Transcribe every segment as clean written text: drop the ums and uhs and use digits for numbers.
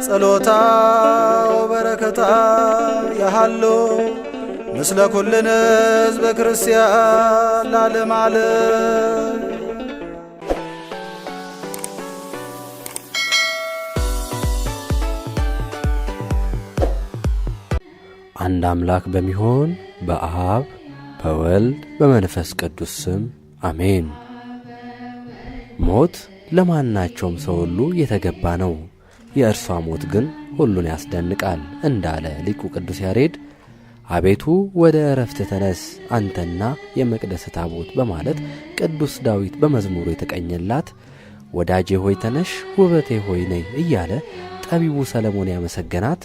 ጸሎታ ወበረከታ ያሃሎ ምስለ ኩልነ ሕዝበ ክርስቲያን ለዓለመ ዓለም። አንድ አምላክ በሚሆን በአብ በወልድ በመንፈስ ቅዱስ ስም አሜን። ሞት ለማናቸውም ሰው ሁሉ የተገባ ነው፣ የእርሷ ሞት ግን ሁሉን ያስደንቃል እንዳለ ሊቁ ቅዱስ ያሬድ አቤቱ ወደ ዕረፍት ተነስ አንተና የመቅደስ ታቦት በማለት ቅዱስ ዳዊት በመዝሙሩ የተቀኘላት ወዳጄ ሆይ ተነሽ ውበቴ ሆይ ነይ እያለ ጠቢቡ ሰለሞን ያመሰገናት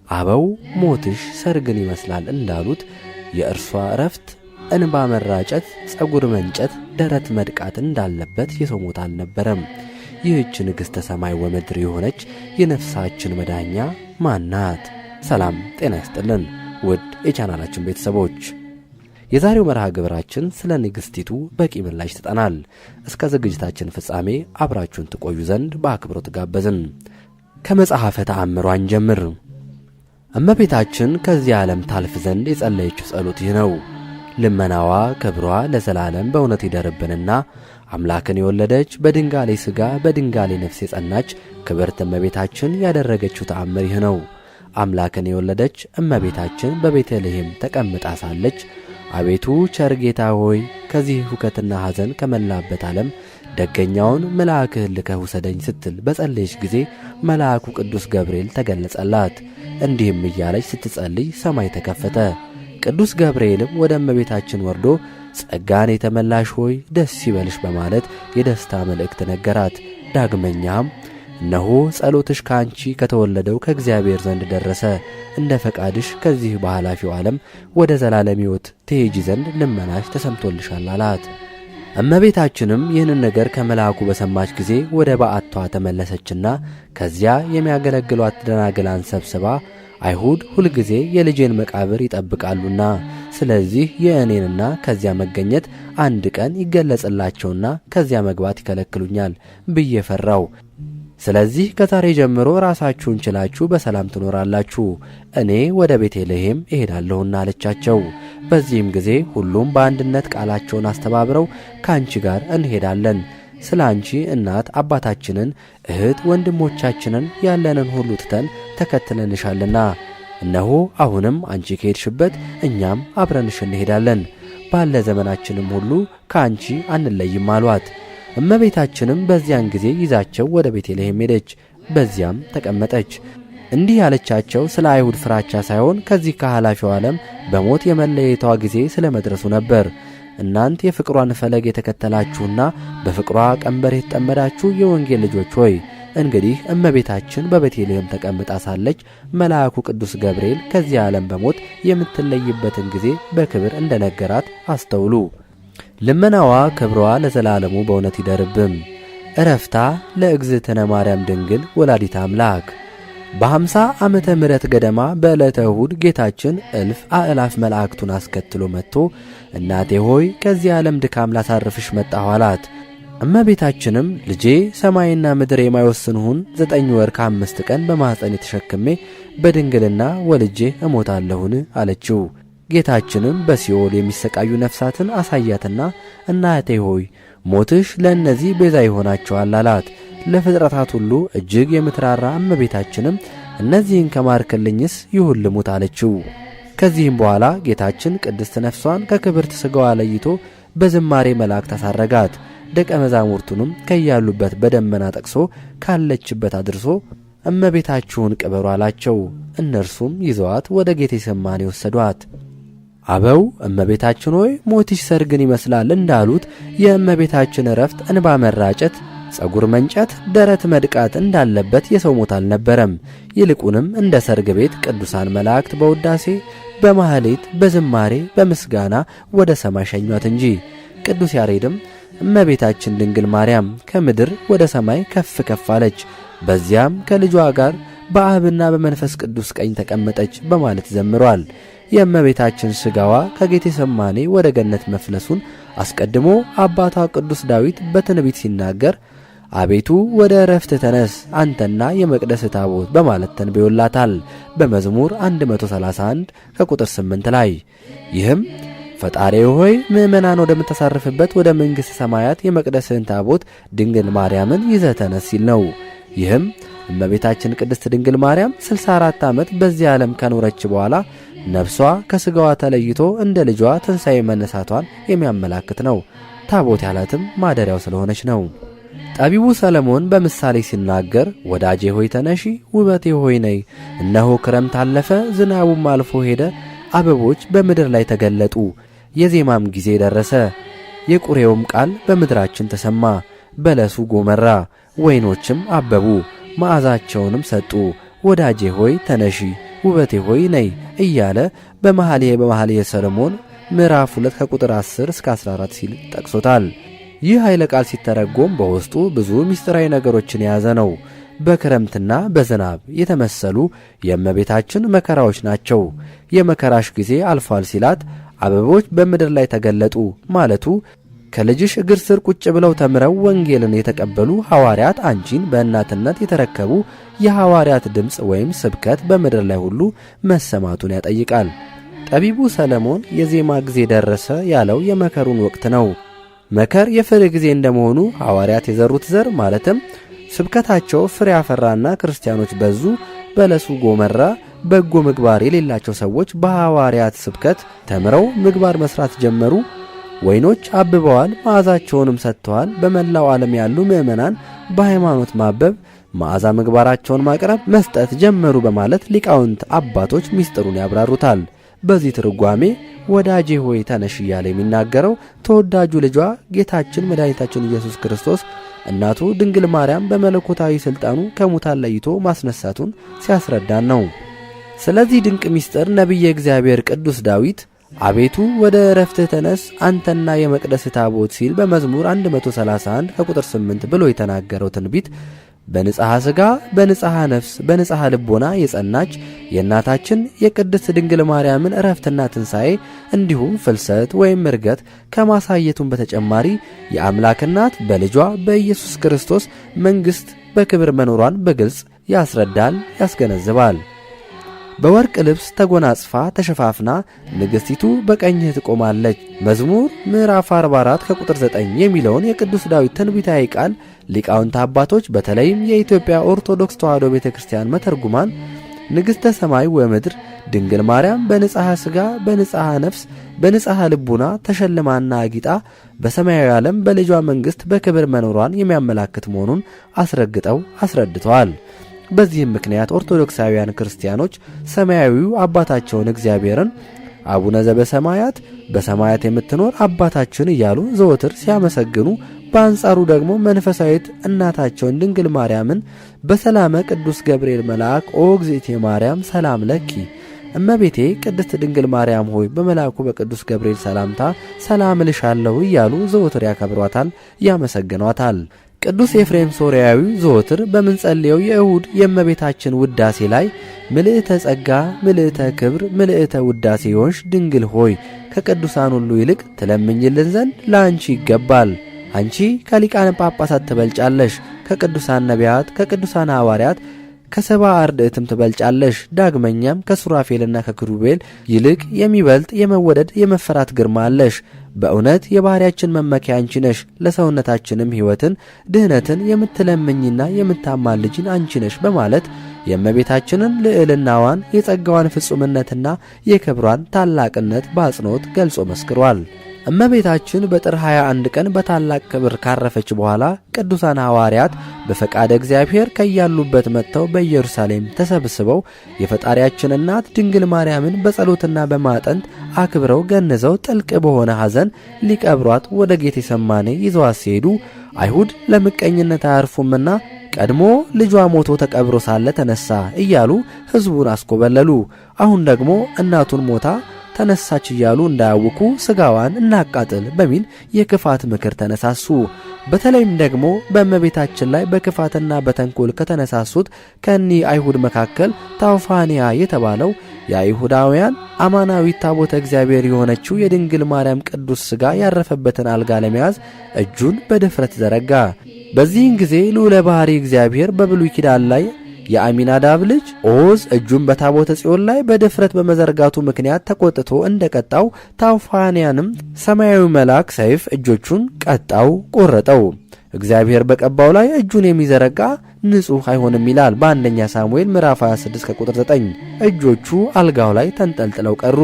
አበው ሞትሽ ሰርግን ይመስላል እንዳሉት የእርሷ ዕረፍት እንባ መራጨት፣ ጸጉር መንጨት፣ ደረት መድቃት እንዳለበት የሰው ሞት አልነበረም። ይህች ንግሥተ ሰማይ ወምድር የሆነች የነፍሳችን መዳኛ ማናት? ሰላም ጤና ይስጥልን ውድ የቻናላችን ቤተሰቦች፣ የዛሬው መርሃ ግብራችን ስለ ንግሥቲቱ በቂ ምላሽ ይሰጠናል። እስከ ዝግጅታችን ፍጻሜ አብራችሁን ትቆዩ ዘንድ በአክብሮት ጋበዝን። ከመጽሐፈ ተአምሯን ጀምር። እመቤታችን ከዚህ ዓለም ታልፍ ዘንድ የጸለየችው ጸሎት ይህ ነው። ልመናዋ ክብሯ ለዘላለም በእውነት ይደርብንና አምላክን የወለደች በድንጋሌ ሥጋ በድንጋሌ ነፍስ የጸናች ክብርት እመቤታችን ያደረገችው ተአምር ይህ ነው። አምላክን የወለደች እመቤታችን በቤተልሔም ተቀምጣ ሳለች አቤቱ ቸር ጌታ ሆይ ከዚህ ሁከትና ሐዘን ከመላበት ዓለም ደገኛውን መልአክህን ልከህ ውሰደኝ ስትል በጸለየች ጊዜ መልአኩ ቅዱስ ገብርኤል ተገለጸላት። እንዲህም እያለች ስትጸልይ ሰማይ ተከፈተ። ቅዱስ ገብርኤልም ወደ እመቤታችን ወርዶ ጸጋን የተመላሽ ሆይ ደስ ይበልሽ በማለት የደስታ መልእክት ነገራት። ዳግመኛም እነሆ ጸሎትሽ ከአንቺ ከተወለደው ከእግዚአብሔር ዘንድ ደረሰ፣ እንደ ፈቃድሽ ከዚህ በኃላፊው ዓለም ወደ ዘላለም ሕይወት ትሄጂ ዘንድ ልመናሽ ተሰምቶልሻል አላት። እመቤታችንም ይህንን ነገር ከመልአኩ በሰማች ጊዜ ወደ በዓቷ ተመለሰችና ከዚያ የሚያገለግሏት ደናግላን ሰብስባ አይሁድ ሁልጊዜ የልጄን መቃብር ይጠብቃሉና ስለዚህ የእኔንና ከዚያ መገኘት አንድ ቀን ይገለጽላቸውና ከዚያ መግባት ይከለክሉኛል ብዬ ፈራው። ስለዚህ ከዛሬ ጀምሮ ራሳችሁን ችላችሁ በሰላም ትኖራላችሁ፣ እኔ ወደ ቤተልሔም እሄዳለሁና አለቻቸው። በዚህም ጊዜ ሁሉም በአንድነት ቃላቸውን አስተባብረው ከአንቺ ጋር እንሄዳለን፣ ስለ አንቺ እናት አባታችንን፣ እህት ወንድሞቻችንን ያለንን ሁሉ ትተን ተከትለንሻልና እነሆ አሁንም አንቺ ከሄድሽበት እኛም አብረንሽ እንሄዳለን፣ ባለ ዘመናችንም ሁሉ ከአንቺ አንለይም አሏት። እመቤታችንም በዚያን ጊዜ ይዛቸው ወደ ቤተልሔም ሄደች፣ በዚያም ተቀመጠች። እንዲህ ያለቻቸው ስለ አይሁድ ፍራቻ ሳይሆን ከዚህ ከኃላፊው ዓለም በሞት የመለየቷ ጊዜ ስለ መድረሱ ነበር። እናንት የፍቅሯን ፈለግ የተከተላችሁና በፍቅሯ ቀንበር የተጠመዳችሁ የወንጌል ልጆች ሆይ እንግዲህ እመቤታችን በቤተልሔም ተቀምጣ ሳለች መልአኩ ቅዱስ ገብርኤል ከዚህ ዓለም በሞት የምትለይበትን ጊዜ በክብር እንደነገራት አስተውሉ። ልመናዋ ክብሯ ለዘላለሙ በእውነት ይደርብም። ዕረፍታ ለእግዝእትነ ማርያም ድንግል ወላዲተ አምላክ። በ50 ዓመተ ምሕረት ገደማ በዕለተ እሁድ ጌታችን እልፍ አእላፍ መላእክቱን አስከትሎ መጥቶ እናቴ ሆይ ከዚህ ዓለም ድካም ላሳርፍሽ መጣሁ አላት። እመቤታችንም ልጄ ሰማይና ምድር የማይወስኑን 9 ወር ከ5 ቀን በማኅፀን የተሸክሜ በድንግልና ወልጄ እሞታለሁን አለችው። ጌታችንም በሲኦል የሚሰቃዩ ነፍሳትን አሳያትና እናቴ ሆይ ሞትሽ ለእነዚህ ቤዛ ይሆናቸዋል አላት። ለፍጥረታት ሁሉ እጅግ የምትራራ እመቤታችንም እነዚህን ከማርክልኝስ ይሁን ልሙት አለችው። ከዚህም በኋላ ጌታችን ቅድስት ነፍሷን ከክብርት ሥጋዋ ለይቶ በዝማሬ መላእክት አሳረጋት። ደቀ መዛሙርቱንም ከያሉበት በደመና ጠቅሶ ካለችበት አድርሶ እመቤታችሁን ቅበሩ አላቸው። እነርሱም ይዘዋት ወደ ጌቴሰማኒ ወሰዷት። አበው እመቤታችን ሆይ ሞትሽ ሰርግን ይመስላል እንዳሉት የእመቤታችን ዕረፍት እንባ መራጨት፣ ጸጉር መንጨት፣ ደረት መድቃት እንዳለበት የሰው ሞት አልነበረም። ይልቁንም እንደ ሰርግ ቤት ቅዱሳን መላእክት በውዳሴ በማህሌት በዝማሬ በምስጋና ወደ ሰማይ ሸኟት እንጂ። ቅዱስ ያሬድም እመቤታችን ድንግል ማርያም ከምድር ወደ ሰማይ ከፍ ከፍ አለች፣ በዚያም ከልጇ ጋር በአብና በመንፈስ ቅዱስ ቀኝ ተቀመጠች በማለት ዘምሯል። የእመቤታችን ሥጋዋ ከጌቴሰማኔ ወደ ገነት መፍለሱን አስቀድሞ አባቷ ቅዱስ ዳዊት በትንቢት ሲናገር አቤቱ ወደ ዕረፍት ተነስ አንተና የመቅደስ ታቦት በማለት ተንብዮላታል በመዝሙር 131 ከቁጥር 8 ላይ። ይህም ፈጣሪ ሆይ ምእመናን ወደምታሳርፍበት ወደ መንግሥተ ሰማያት የመቅደስህን ታቦት ድንግል ማርያምን ይዘህ ተነስ ሲል ነው። ይህም እመቤታችን ቅድስት ድንግል ማርያም 64 ዓመት በዚህ ዓለም ከኖረች በኋላ ነፍሷ ከሥጋዋ ተለይቶ እንደ ልጇ ትንሣኤ መነሳቷን የሚያመላክት ነው። ታቦት ያላትም ማደሪያው ስለሆነች ነው። ጠቢቡ ሰለሞን በምሳሌ ሲናገር ወዳጄ ሆይ ተነሺ፣ ውበቴ ሆይ ነይ፣ እነሆ ክረምት አለፈ፣ ዝናቡም አልፎ ሄደ፣ አበቦች በምድር ላይ ተገለጡ፣ የዜማም ጊዜ ደረሰ፣ የቁሬውም ቃል በምድራችን ተሰማ፣ በለሱ ጎመራ፣ ወይኖችም አበቡ፣ መዓዛቸውንም ሰጡ፣ ወዳጄ ሆይ ተነሺ፣ ውበቴ ሆይ ነይ እያለ በመኃልየ ሰሎሞን ምዕራፍ 2 ከቁጥር 10 እስከ 14 ሲል ጠቅሶታል። ይህ ኃይለ ቃል ሲተረጎም በውስጡ ብዙ ምስጢራዊ ነገሮችን የያዘ ነው። በክረምትና በዝናብ የተመሰሉ የእመቤታችን መከራዎች ናቸው። የመከራሽ ጊዜ አልፏል ሲላት አበቦች በምድር ላይ ተገለጡ ማለቱ ከልጅሽ እግር ስር ቁጭ ብለው ተምረው ወንጌልን የተቀበሉ ሐዋርያት አንቺን በእናትነት የተረከቡ የሐዋርያት ድምፅ ወይም ስብከት በምድር ላይ ሁሉ መሰማቱን ያጠይቃል። ጠቢቡ ሰለሞን የዜማ ጊዜ ደረሰ ያለው የመከሩን ወቅት ነው። መከር የፍሬ ጊዜ እንደመሆኑ ሐዋርያት የዘሩት ዘር ማለትም ስብከታቸው ፍሬ አፈራና ክርስቲያኖች በዙ፣ በለሱ ጎመራ። በጎ ምግባር የሌላቸው ሰዎች በሐዋርያት ስብከት ተምረው ምግባር መስራት ጀመሩ። ወይኖች አብበዋል፣ መዓዛቸውንም ሰጥተዋል። በመላው ዓለም ያሉ ምእመናን በሃይማኖት ማበብ፣ መዓዛ ምግባራቸውን ማቅረብ፣ መስጠት ጀመሩ በማለት ሊቃውንት አባቶች ምስጢሩን ያብራሩታል። በዚህ ትርጓሜ ወዳጄ ሆይ ተነሽ እያለ የሚናገረው ተወዳጁ ልጇ ጌታችን መድኃኒታችን ኢየሱስ ክርስቶስ እናቱ ድንግል ማርያም በመለኮታዊ ሥልጣኑ ከሙታን ለይቶ ማስነሳቱን ሲያስረዳን ነው። ስለዚህ ድንቅ ምስጢር ነቢየ እግዚአብሔር ቅዱስ ዳዊት አቤቱ ወደ ዕረፍትህ ተነስ አንተና የመቅደስ ታቦት ሲል በመዝሙር 131 ከቁጥር 8 ብሎ የተናገረው ትንቢት በንጽሐ ሥጋ በንጽሐ ነፍስ በንጽሐ ልቦና የጸናች የእናታችን የቅድስት ድንግል ማርያምን ዕረፍትና ትንሣኤ እንዲሁም ፍልሰት ወይም ዕርገት ከማሳየቱን በተጨማሪ የአምላክ እናት በልጇ በኢየሱስ ክርስቶስ መንግሥት በክብር መኖሯን በግልጽ ያስረዳል፣ ያስገነዝባል። በወርቅ ልብስ ተጎናጽፋ ተሸፋፍና ንግሥቲቱ በቀኝህ ትቆማለች መዝሙር ምዕራፍ 44 ከቁጥር 9 የሚለውን የቅዱስ ዳዊት ትንቢታዊ ቃል ሊቃውንት አባቶች በተለይም የኢትዮጵያ ኦርቶዶክስ ተዋሕዶ ቤተ ክርስቲያን መተርጉማን ንግሥተ ሰማይ ወምድር ድንግል ማርያም በንጽሐ ሥጋ በንጽሐ ነፍስ በንጽሐ ልቡና ተሸልማና አጊጣ በሰማያዊ ዓለም በልጇ መንግሥት በክብር መኖሯን የሚያመላክት መሆኑን አስረግጠው አስረድተዋል። በዚህም ምክንያት ኦርቶዶክሳውያን ክርስቲያኖች ሰማያዊው አባታቸውን እግዚአብሔርን አቡነ ዘበሰማያት በሰማያት የምትኖር አባታችን እያሉ ዘወትር ሲያመሰግኑ፣ በአንጻሩ ደግሞ መንፈሳዊት እናታቸውን ድንግል ማርያምን በሰላመ ቅዱስ ገብርኤል መልአክ ኦ እግዝእቴ ማርያም ሰላም ለኪ እመቤቴ ቅድስት ድንግል ማርያም ሆይ በመልአኩ በቅዱስ ገብርኤል ሰላምታ ሰላም እልሻለሁ እያሉ ዘወትር ያከብሯታል፣ ያመሰግኗታል። ቅዱስ ኤፍሬም ሶርያዊ ዘወትር በምንጸልየው የእሁድ የእመቤታችን ውዳሴ ላይ ምልዕተ ጸጋ ምልዕተ ክብር ምልዕተ ውዳሴ የሆንሽ ድንግል ሆይ ከቅዱሳን ሁሉ ይልቅ ትለምኝልን ዘንድ ለአንቺ ይገባል። አንቺ ከሊቃነ ጳጳሳት ትበልጫለሽ፣ ከቅዱሳን ነቢያት፣ ከቅዱሳን ሐዋርያት፣ ከሰባ አርድእትም ትበልጫለሽ። ዳግመኛም ከሱራፌልና ከክሩቤል ይልቅ የሚበልጥ የመወደድ የመፈራት ግርማ አለሽ። በእውነት የባሕርያችን መመኪያ አንቺ ነሽ። ለሰውነታችንም ሕይወትን ድኅነትን የምትለምኝና የምታማልጅን አንቺ ነሽ በማለት የእመቤታችንን ልዕልናዋን የጸጋዋን ፍጹምነትና የክብሯን ታላቅነት በአጽንኦት ገልጾ መስክሯል። እመቤታችን በጥር 21 ቀን በታላቅ ክብር ካረፈች በኋላ ቅዱሳን ሐዋርያት በፈቃደ እግዚአብሔር ከያሉበት መጥተው በኢየሩሳሌም ተሰብስበው የፈጣሪያችን እናት ድንግል ማርያምን በጸሎትና በማጠንት አክብረው ገንዘው ጥልቅ በሆነ ሐዘን ሊቀብሯት ወደ ጌቴሰማኔ ይዘዋት ሲሄዱ አይሁድ ለምቀኝነት አያርፉምና ቀድሞ ልጇ ሞቶ ተቀብሮ ሳለ ተነሳ እያሉ ሕዝቡን አስኮበለሉ። አሁን ደግሞ እናቱን ሞታ ተነሳች እያሉ እንዳያውኩ ሥጋዋን እናቃጥል በሚል የክፋት ምክር ተነሳሱ። በተለይም ደግሞ በእመቤታችን ላይ በክፋትና በተንኮል ከተነሳሱት ከእኒህ አይሁድ መካከል ታውፋንያ የተባለው የአይሁዳውያን አማናዊት ታቦተ እግዚአብሔር የሆነችው የድንግል ማርያም ቅዱስ ሥጋ ያረፈበትን አልጋ ለመያዝ እጁን በድፍረት ዘረጋ። በዚህን ጊዜ ልዑለ ባሕሪ እግዚአብሔር በብሉይ ኪዳን ላይ የአሚናዳብ ልጅ ኦዝ እጁን በታቦተ ጽዮን ላይ በድፍረት በመዘርጋቱ ምክንያት ተቆጥቶ እንደቀጣው ታውፋንያንም ሰማያዊ መልአክ ሰይፍ እጆቹን ቀጣው፣ ቆረጠው። እግዚአብሔር በቀባው ላይ እጁን የሚዘረጋ ንጹሕ አይሆንም ይላል በአንደኛ ሳሙኤል ምዕራፍ 26 ከቁጥር 9። እጆቹ አልጋው ላይ ተንጠልጥለው ቀሩ።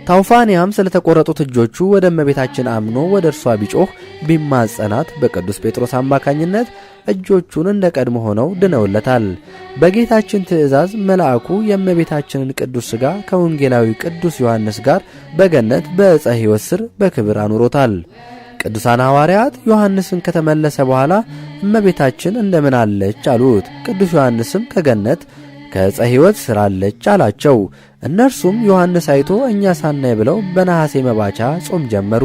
ታውፋንያም ስለተቆረጡት እጆቹ ወደ እመቤታችን አምኖ ወደ እርሷ ቢጮህ ቢማጸናት በቅዱስ ጴጥሮስ አማካኝነት እጆቹን እንደ ቀድሞ ሆነው ድነውለታል። በጌታችን ትእዛዝ መልአኩ የእመቤታችንን ቅዱስ ሥጋ ከወንጌላዊ ቅዱስ ዮሐንስ ጋር በገነት በዕፀ ሕይወት ስር በክብር አኑሮታል። ቅዱሳን ሐዋርያት ዮሐንስን ከተመለሰ በኋላ እመቤታችን እንደምን አለች አሉት። ቅዱስ ዮሐንስም ከገነት ከዕፀ ሕይወት ስር አለች አላቸው። እነርሱም ዮሐንስ አይቶ እኛ ሳናይ ብለው በነሐሴ መባቻ ጾም ጀመሩ።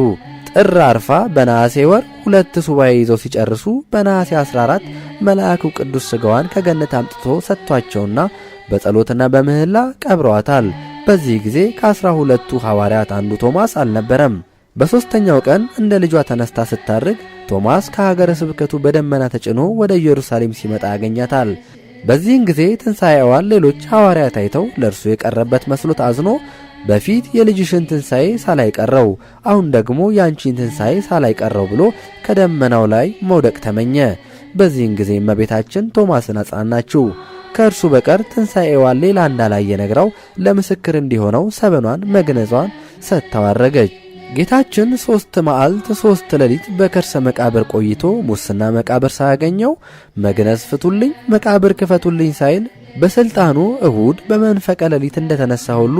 ጥር አርፋ በነሐሴ ወር 2 ሱባኤ ይዘው ሲጨርሱ በነሐሴ 14 መልአኩ ቅዱስ ሥጋዋን ከገነት አምጥቶ ሰጥቷቸውና በጸሎትና በምህላ ቀብረዋታል። በዚህ ጊዜ ከ12ቱ ሐዋርያት አንዱ ቶማስ አልነበረም። በሦስተኛው ቀን እንደ ልጇ ተነስታ ስታርግ ቶማስ ከሀገረ ስብከቱ በደመና ተጭኖ ወደ ኢየሩሳሌም ሲመጣ ያገኛታል። በዚህን ጊዜ ትንሣኤዋን ሌሎች ሐዋርያት አይተው ለእርሱ የቀረበት መስሎት አዝኖ በፊት የልጅሽን ትንሣኤ ሳላይ ቀረው፣ አሁን ደግሞ የአንቺን ትንሣኤ ሳላይ ቀረው ብሎ ከደመናው ላይ መውደቅ ተመኘ። በዚህን ጊዜ እመቤታችን ቶማስን አጽናናችው። ከእርሱ በቀር ትንሣኤዋን ሌላ እንዳላየ ነግራው ለምስክር እንዲሆነው ሰበኗን መግነዟን ሰጥታው አረገች። ጌታችን 3 መዓልት 3 ሌሊት በከርሰ መቃብር ቆይቶ ሙስና መቃብር ሳያገኘው መግነዝ ፍቱልኝ መቃብር ክፈቱልኝ ሳይል በሥልጣኑ እሁድ በመንፈቀ ሌሊት እንደተነሳ ሁሉ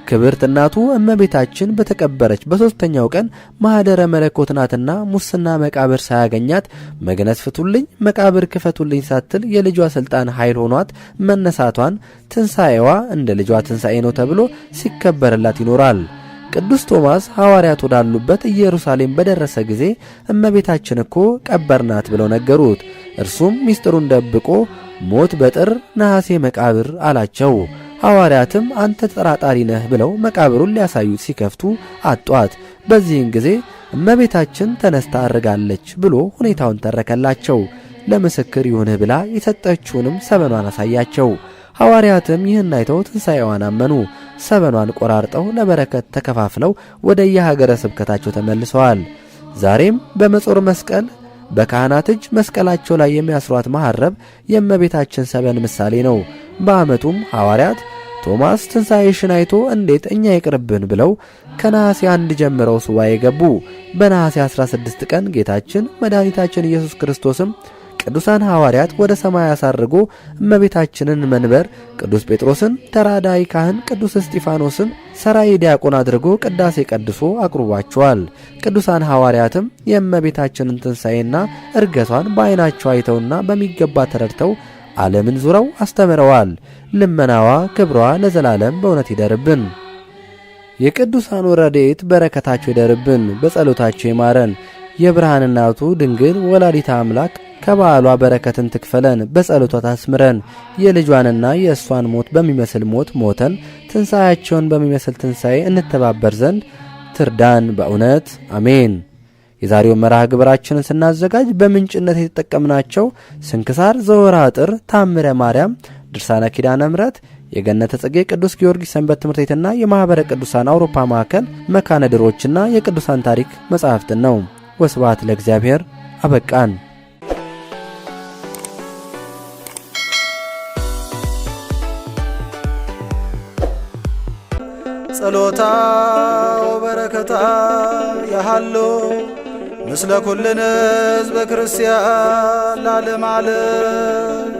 ክብርት እናቱ እመቤታችን በተቀበረች በሦስተኛው ቀን ማኅደረ መለኮት ናትና ሙስና መቃብር ሳያገኛት መግነዝ ፍቱልኝ መቃብር ክፈቱልኝ ሳትል የልጇ ሥልጣን ኃይል ሆኗት መነሳቷን ትንሣኤዋ እንደ ልጇ ትንሣኤ ነው ተብሎ ሲከበርላት ይኖራል። ቅዱስ ቶማስ ሐዋርያት ወዳሉበት ኢየሩሳሌም በደረሰ ጊዜ እመቤታችን እኮ ቀበርናት ብለው ነገሩት። እርሱም ምስጢሩን ደብቆ ሞት በጥር ነሐሴ መቃብር አላቸው። ሐዋርያትም አንተ ጠራጣሪ ነህ ብለው መቃብሩን ሊያሳዩት ሲከፍቱ አጧት። በዚህን ጊዜ እመቤታችን ተነስታ አርጋለች ብሎ ሁኔታውን ተረከላቸው። ለምስክር ይሁንህ ብላ የሰጠችውንም ሰበኗን አሳያቸው። ሐዋርያትም ይህን አይተው ትንሣኤዋን አመኑ። ሰበኗን ቆራርጠው ለበረከት ተከፋፍለው ወደ የሀገረ ስብከታቸው ተመልሰዋል። ዛሬም በመጾር መስቀል በካህናት እጅ መስቀላቸው ላይ የሚያስሯት መሐረብ የእመቤታችን ሰበን ምሳሌ ነው። በዓመቱም ሐዋርያት ቶማስ ትንሣኤሽን አይቶ እንዴት እኛ ይቅርብን ብለው ከነሐሴ 1 ጀምረው ሱባኤ ገቡ። በነሐሴ 16 ቀን ጌታችን መድኃኒታችን ኢየሱስ ክርስቶስም ቅዱሳን ሐዋርያት ወደ ሰማይ አሳርጎ እመቤታችንን መንበር፣ ቅዱስ ጴጥሮስን ተራዳይ ካህን፣ ቅዱስ እስጢፋኖስን ሰራይ ዲያቆን አድርጎ ቅዳሴ ቀድሶ አቅርቧቸዋል። ቅዱሳን ሐዋርያትም የእመቤታችንን ትንሣኤና እርገቷን በዓይናቸው አይተውና በሚገባ ተረድተው ዓለምን ዙረው አስተምረዋል። ልመናዋ ክብሯ ለዘላለም በእውነት ይደርብን። የቅዱሳኑ ረድኤት በረከታቸው ይደርብን፣ በጸሎታቸው ይማረን። የብርሃን እናቱ ድንግል ወላዲተ አምላክ ከባሏ በረከትን ትክፈለን፣ በጸሎቷ ታስምረን። የልጇንና የእሷን ሞት በሚመስል ሞት ሞተን ትንሣኤያቸውን በሚመስል ትንሣኤ እንተባበር ዘንድ ትርዳን በእውነት አሜን። የዛሬውን መርሃ ግብራችንን ስናዘጋጅ በምንጭነት የተጠቀምናቸው ስንክሳር ዘወርኀ ጥር፣ ታምረ ማርያም፣ ድርሳነ ኪዳነ ምሕረት፣ የገነተ ጽጌ ቅዱስ ጊዮርጊስ ሰንበት ትምህርት ቤትና የማኅበረ ቅዱሳን አውሮፓ ማዕከል መካነ ድሮችና የቅዱሳን ታሪክ መጻሕፍትን ነው። ወስብሐት ለእግዚአብሔር። አበቃን። ጸሎታ ወበረከታ ያሃሎ ምስለ ኩልነ ሕዝበ ክርስቲያን ለዓለመ ዓለም